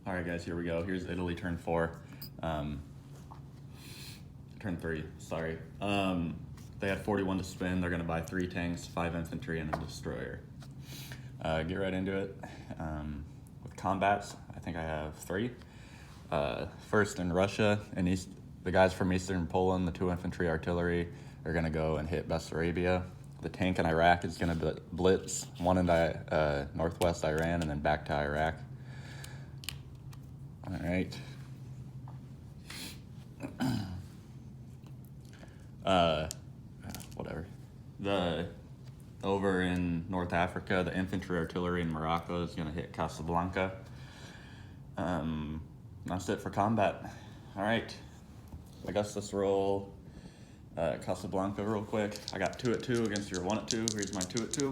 All right, guys, here we go. Here's Italy turn 4. Turn 3, sorry. They had 41 to spin. They're going to buy 3 tanks, 5 infantry, and a destroyer. Get right into it. With combats, I think I have 3. First in Russia, and the guys from Eastern Poland, the 2 infantry artillery, are going to go and hit Bessarabia. The tank in Iraq is going to blitz, 1 into northwest Iran and then back to Iraq. All right. Whatever. Over in North Africa, the infantry artillery in Morocco is going to hit Casablanca. That's it for combat. All right. I guess let's roll Casablanca real quick. I got 2 at 2 against your 1 at 2. Here's my 2 at 2.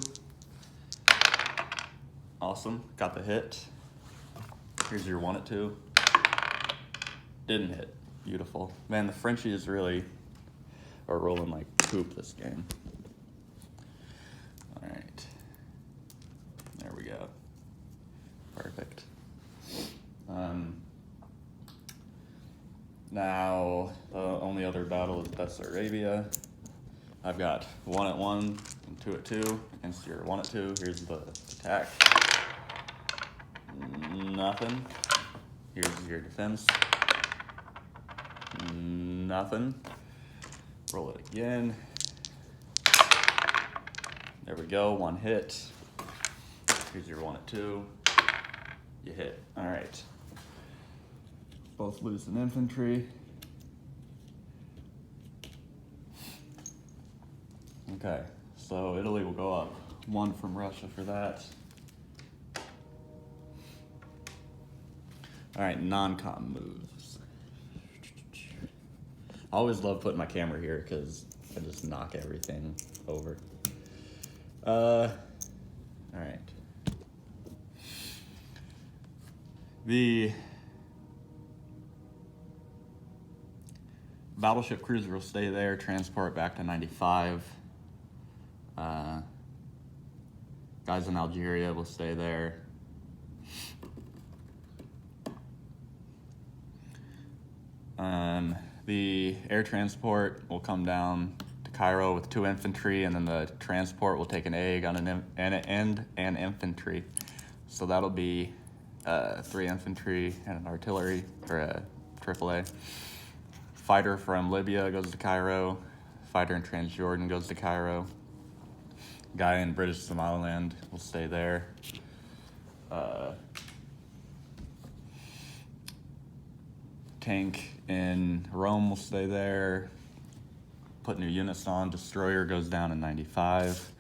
Awesome. Got the hit. Here's your 1 at 2. Didn't hit. Beautiful. Man, the Frenchies really are rolling like poop this game. All right. There we go. Perfect. Now, the only other battle is Bessarabia. I've got 1 at 1 and 2 at 2 against your 1 at 2. Here's the attack. Nothing. Here's your defense. Nothing. Roll it again. There we go, 1 hit. Here's your 1 at 2. You hit. All right. Both lose an infantry. Okay, so Italy will go up 1 from Russia for that. All right, non-com moves. I always love putting my camera here because I just knock everything over. All right. The battleship cruiser will stay there, transport back to 95. Guys in Algeria will stay there. The air transport will come down to Cairo with 2 infantry, and then the transport will take an egg on an infantry. So that'll be 3 infantry and an artillery, or a AAA. Fighter from Libya goes to Cairo. Fighter in Transjordan goes to Cairo. Guy in British Somaliland will stay there. Tank in Rome will stay there. Put new units on. Destroyer goes down in 95.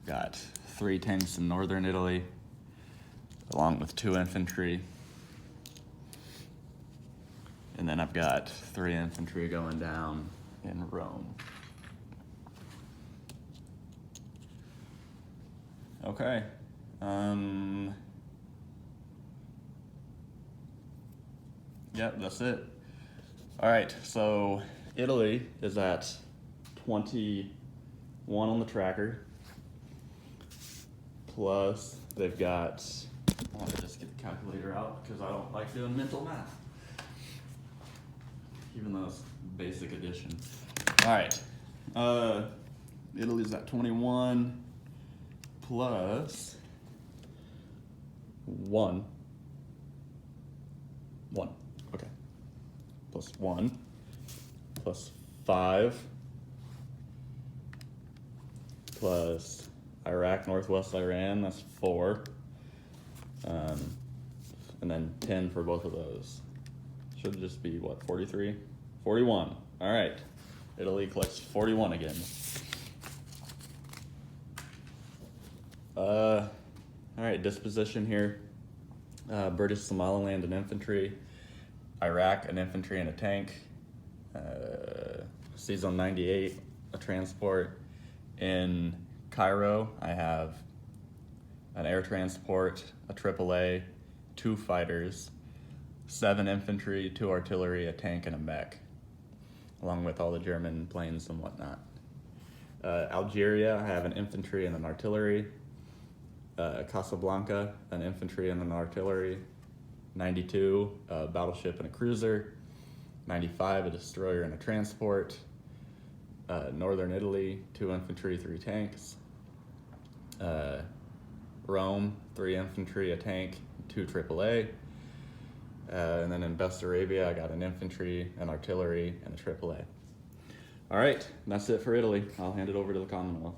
Got 3 tanks in northern Italy, along with 2 infantry. And then I've got 3 infantry going down in Rome. Okay. Yep, that's it. All right, so Italy is at 21 on the tracker. Plus, they've got, I want to just get the calculator out because I don't like doing mental math. Even though it's basic addition. All right, Italy's at 21 plus 1. 1, okay. Plus 1, plus 5, plus Iraq, Northwest Iran, that's 4. And then 10 for both of those. Should just be, what, 43? 41. All right. Italy collects 41 again. All right, disposition here. British Somaliland, an infantry. Iraq, an infantry and a tank. Season 98, a transport. In Cairo, I have an air transport, a AAA, 2 fighters, 7 infantry, 2 artillery, a tank, and a mech, along with all the German planes and whatnot. Algeria, I have an infantry and an artillery, Casablanca, an infantry and an artillery. 92, a battleship and a cruiser. 95, a destroyer and a transport. Northern Italy, 2 infantry, 3 tanks. Rome, 3 infantry, a tank, 2 AAA. And then in Bessarabia, I got an infantry, an artillery, and a AAA. All right, that's it for Italy. I'll hand it over to the Commonwealth.